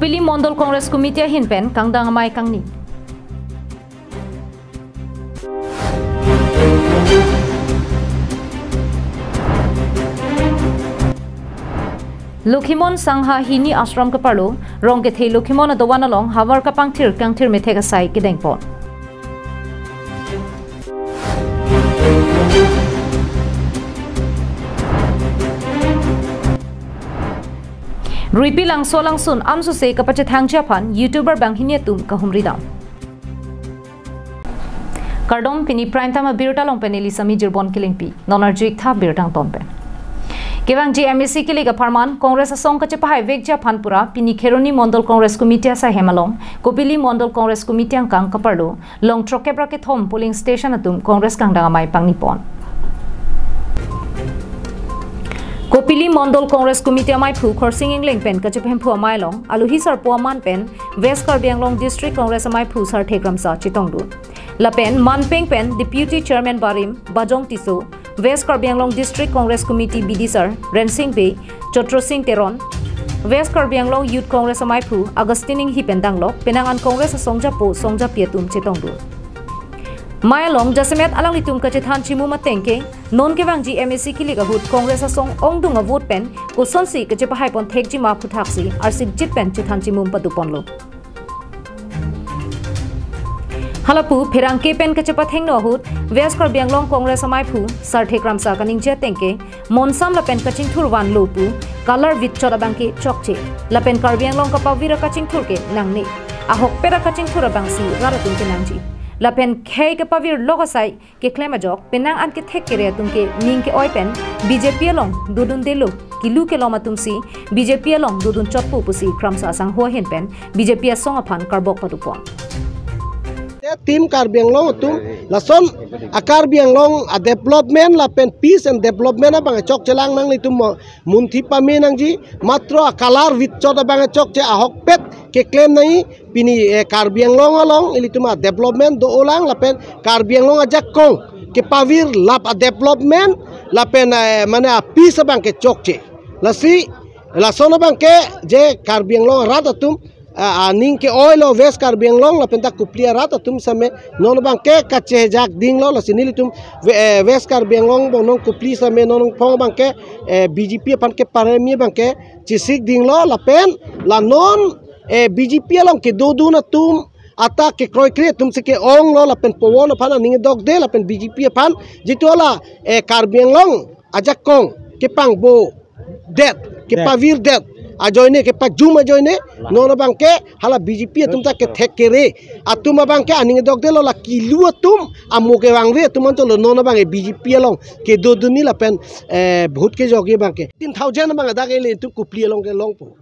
Kopili Mondol Congress Committee hinpen kangdang amay kangni. Lukhimon Sangha Hini Ashram Kaparlo, Rongkethei Lukhimon Adawanalong, Havar Kapangtir, Kangtir Metegasai, Kidengpon. Ripilang Solang Sun, Amsu Se Kapachetang Japan, YouTuber Bang Hinetum Kahumridam. Kardom Pini Prime Time Birtalong Peneli Sami Jirbon Killing Nonarjik Tha Birtang Tompe. Kevang GMC Kiliga Parman, Congress Song Kachapai Vekja Panpura, Pini Keroni Mondol Congress Committee Sa Hemalong, Kopili Mondol Congress Committee ang Kang Kapardo, Long Trokebraket Home Polling Station atum Congress Kang Dangamay Pangnipon. Kopili Mondol Congress Committee Amay Pu Korsinging Lingpen Kachapem Pu Amaylong, Aluhisar Puaman Pen, West Karbianglong District Congress Amay Pu Sar Tekramsa Chitongdu. Lapen Manpeng Pen, Deputy Chairman Barim, Bajong Tiso, West Karbianglong District Congress Committee BD Rensing Bay, Chotro Singh Teron, West Karbianglong Youth Congress Amaipu, Agustining Hipendanglok, Penangan Congress Songjapo, Songja Pietum Chetongdu. Mayalong Jasemet Alang Litum Kachethan Chimu Matenke, Non Kevang GMC Kiligahut, Congress Song Ongdung a vote pen, Kusonsi Kachepahaipon Tekji Maputaxi, Arsip Jitpen Chethan Chimum Patuponlo. Halapu Perang Kepen Kachapatheng Nohut, West Karbianglong Congress Amaipu, Sarthekram Sa Kaning Jetengke, Monsam Lapen Kaching Turwan Lopu, Color with Chorabanke Chokche, Lapen Karbianglong Kapavira Kaching Turke, Nangni, Ahok Pera Kaching Turabangsi, Raratun Kenangji, Lapen Kay Kapavir Logosai, Ke Klemajok, Penang Anke Tekere Tunke, Ninke Oipen, BJP along, Dudun Delu, Kilu Kelomatumsi, BJP along, Dudun Chotpu Pusi, Kramsa Sang Hoa Hinpen, BJP Songapan Karbok Patupon. Team Karbianglong tum lason Karbianglong a development la pen peace and development abang chok chelang nang litum munthi pame nang ji matro kalar vit chot abang chok che ahok pet ke claim nai pini Karbianglong along ilituma development do olang la pen Karbianglong ajak kong ke pavir lap a development la pen mane a peace abang ke chok che lasi lason abang ke je Karbianglong rat atum ning ke oil West Karbianglong la penta kuplia rata tum same non bang ke kache jak ding lo la sinili tum West Karbianglong bong non kupli same non pong bang ke BJP pan ke paremi bang ke chisik ding lo la pen la non BJP long ke do na tum ata ke kroi kre tum se ke ong lo la pen powon pan ning dog de la pen BJP pan jitola Karbianglong ajak kong ke pang bo det ke pavir det ajoine ke pa juma joine nono bangke hala BJP tumta ke thekere atuma bangke aning dog de lo la kilu tum amuke bangre tuman to nono bangke BJP long ke do duni la pen bhut ke joge bangke 3000 bang da ke le tu kupli long ke long po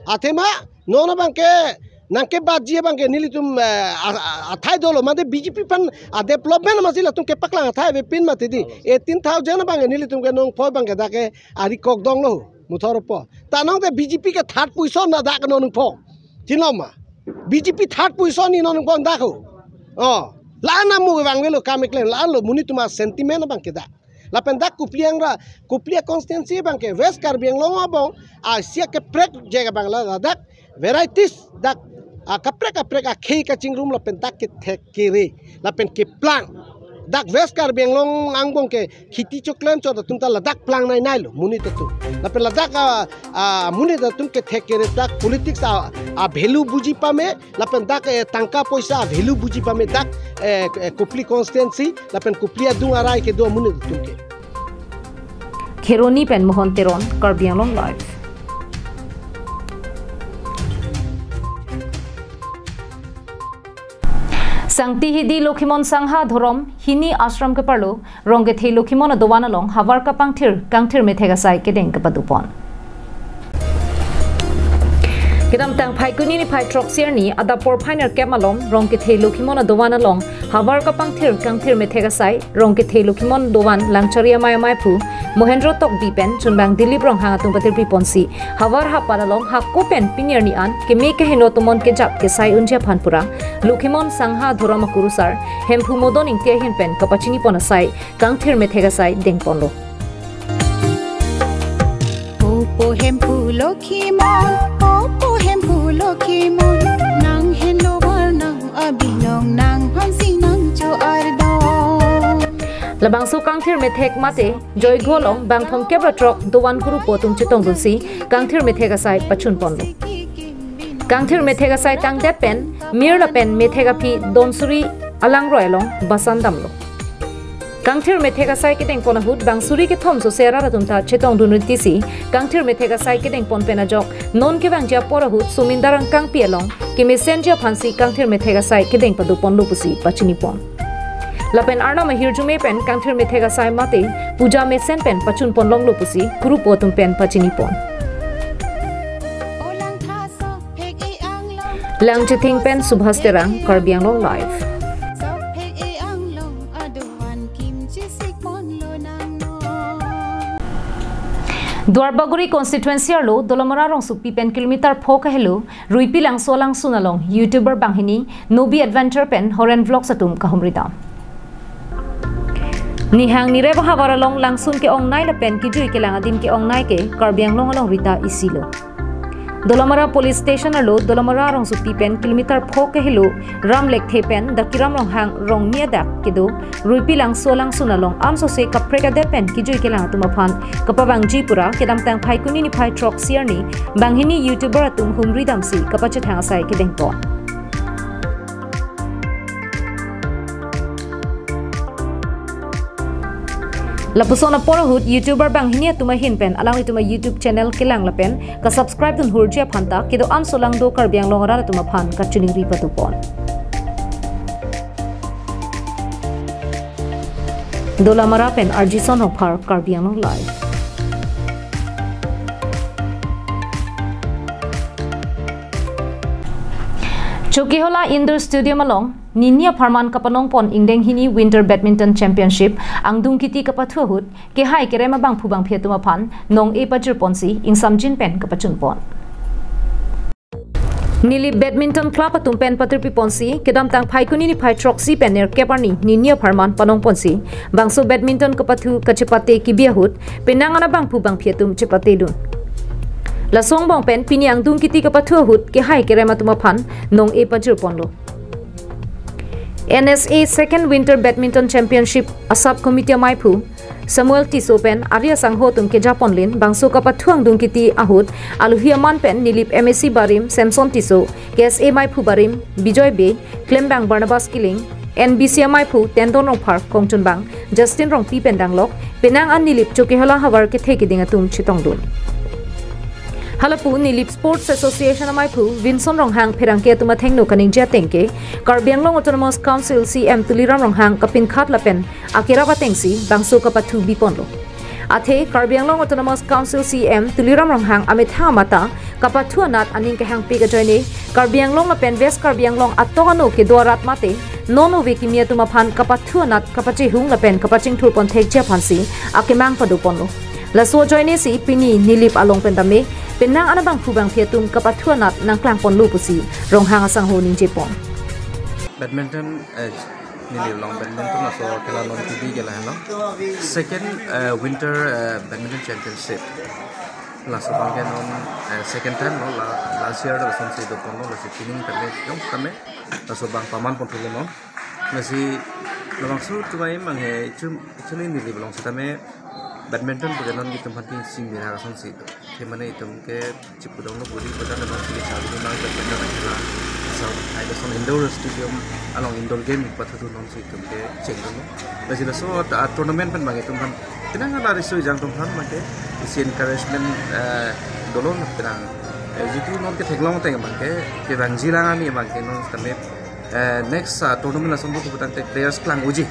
athema nono bangke nangke baji bangke nili tum athai dolo made BJP pan development masila tum ke paklang athai be pin mate di 13000 bangke nili tum ke nong poi bangke da ke ari kok dong lo Muthoropo. Tanong the BJP ke third position na dak no po. Chinoma. BJP third position ni no po dako. La na mu bang velo kameklen la lo munituma sentiment bang ke da. La pendak kupliang ra kuplia constituency bang ke West Karbianglong abong asia ke prek jega bang la dak varieties dak kaprek a khei ka chingrum la pentak ke thekere la pen ke plan dak West Karbianglong angbong ke khiti choklam cho tumta ladak plang nai nai lo munita tu la pe ladak munita tum ke thekere dak politics a value buji pame la pen dak tangka poisa value buji pame dak kupli constituency la pen kuplia dung arai ke do munita tum ke Kheroni pen mohon teron Karbianglong live. Sangti hidi Lokimon Sangha Dhorom Hini Ashram Kaparlo Rongethe Lokimon Adowanalong Havar Kapangtir Kangtir Methegasai Kedeng Kapadupon. Kedam tang Paikuni ni Pai Troxier ni Adapor Piner Kemalong Rongethe Lokimon Adowanalong Havar Kapangtir Kangtir Methegasai Rongethe Lokimon Dowan Langcharia Maya Maipu Mohendro Tok Dipen Chunbang Dilibrong Hangatung Patir Piponsi Havar Hapalalong Hakopen Pinyer ni An Keme Kehenotumon Kejap Kesai Unja Panpura Lokimon Sangha Dhorama Kurusar Hempu Modoning Tehin Pen Kapachini Ponasai Kangtir Methegasai Dengponlo Opo Hempu Lokimon Opo Hempu Pokemon nang handover nang abilong nang pansing nang cho ardo. Labang su kangthir methek mate joy golong bang thom kebra trok dowan guru potung chitong dunsi kangthir methek asai pachun ponlo kangthir methek asai tang depen mirla pen methek api donsuri alang roelong basandamlo kangthir methek asai kiteng pona hut bang suri ke thom so sera ratumta chitong dunriti si kangthir methek asai kiteng pon pena jok non ke bang ja pora hut sumindarang kang pielong ki messenger phansi kangthir methek asai kiteng padu ponlo pusi pachini pon Lapen arna mahir jume pen kangthir methega sai mate puja me sen pen pachun pon long lo pusi guru potum pen pachini pon lang chithing pen subhas terang karbiang long live Dwarbaguri constituency lo dolomara rong supi pen kilometer phok helo ruipi lang solang sunalong youtuber banghini nobi adventure pen horen vlog satum kahumrida Nihang ni reba hawara long langsun ke ong nai la pen ki jui ke lang adim ke ong nai ke karbiang long along rita isilo Dolomara police station lo dolomara rong supi pen kilometer phok ke helo ram lek the pen dakiram rong hang rong nia dak ke do ruipi lang solang sunalong amso se kapreka de pen ki jui ke lang atuma phan kapabang jipura kedam tang phai kuni ni phai truck siar ni banghini youtuber atum humri damsi kapachet hang sai ke deng pon Lapusona porahut YouTuber bang hinia tuma hin pen alang ituma YouTube channel kilang lapen ka subscribe dun hurjia phanta kido an solang do karbiang longara tuma phan ka chuning ri patupon Dola mara pen Arjison Hopar karbiang long live Chokihola Indoor Stadium along Ninia Parman kapanong pon ingdeng hini Winter Badminton Championship ang dungkiti kapathuhut ke hai kerema bang phubang phetuma phan nong e pajur ponsi ingsamjin pen kapachun pon Nili Badminton Club atum pen patirpi ponsi kedam tang phai kuni ni phai troxy pener keparni Ninia Parman panong ponsi bangso badminton kapathu kachipate kibiahut penangana bang phubang phetum chipate dun Lasong bong pen pini ang dungkiti kapathuhut ke hai kerema tuma phan nong e pajur ponlo NSA Second Winter Badminton Championship Asap Committee Maipu Samuel Tiso pen Arya Sangho tum ke Japon lin bangso kapathuang dungkiti ahut Aluhiaman pen Nilip MSC Barim Samson Tiso KSA Maipu Barim Bijoy Be Klembang Barnabas Killing NBC Maipu Tendon Rong Park Kongchun Bang Justin Rong Pi Pendanglok Penang an Nilip Chokihola Hawar ke theki dinga tum chitongdun Halapu Nilip Sports Association Amaipu Vinson Ronghang Perangke tuma thengno kaning ja tengke Karbiang Long Autonomous Council CM Tuliram Ronghang kapin khat lapen akira batengsi bangso kapathu biponlo Athe Karbiang Long Autonomous Council CM Tuliram Ronghang ametha mata kapathu anat aning ke hang pe ka joine Karbiang Long lapen West Karbiang Long atogano ke dorat mate nono wekimia tuma phan kapathu anat kapachi hung lapen kapaching thurpon thekja phansi akimang padu ponlo Laso joine si pini Nilip along pendame Penang anabang phubang phiatum kapathuan nat nang klang pon lu pusi ronghang asang ho ning jepon Badminton nili long badminton aso kala non TV gela hello second winter badminton championship last one non second time no last year da son se do pon no se pinning tame yong tame aso bang paman pon thulo no nasi long su tuai mang he chumi nili long se tame Badminton bukan gitu mati sing bina kasan sih itu. Kemana itu ke cipudong lo budi pada nama pilih cari di mana badminton adalah so ada son indoor stadium along indoor game pada tu non sih itu ke cek dulu. Bagi so tournament pen bagi itu kan. Tenang ada risu jang tumpang macam isi encouragement dulu tenang. Jadi non ke teglong tengah macam ke ranjilangan ni macam non tapi next tournament langsung tu bukan players klang uji.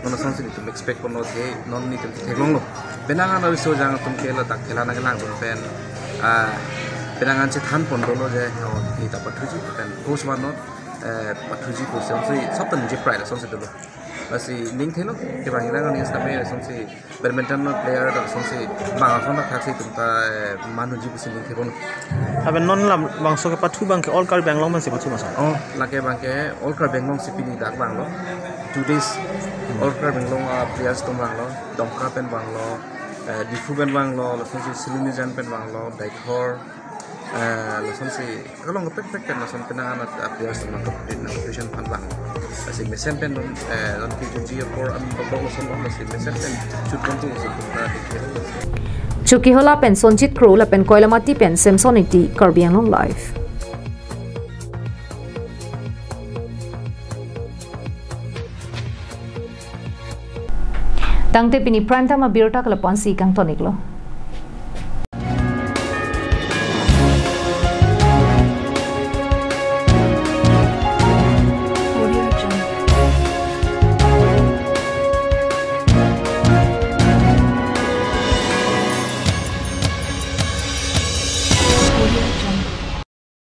Non asal sih itu expect pun non ni tu teglong lo. Penangan dari sojang tum kela tak kela nak lang pun pen penangan cetan pun dulu je kita patruji pen coach mana patruji coach so sabtu ni jeprai lah sonsi dulu masih ning thelo ke bang ila ni sampai sonsi badminton player dah sonsi bang afon tak kasi tumta manu ji busi ning thelo abe non lam bang so ke pathu bang ke all car bang long man se pathu masa oh lake bang ke all car bang long sipini dak bang lo 2 days all car bang long players tum bang lo domka pen bang lo difu pen bang lo sonsi silini jan pen bang lo daikor lason si kalau ngepek pen lason penangan appears sama operation panlang si mesen pen non ki for am babang lason si mesen pen shoot kontu si Chuki hola pen sonjit crew la pen koilamati pen samsonity karbiang long life tangte pini prime time abirta kala ponsi kang tonik lo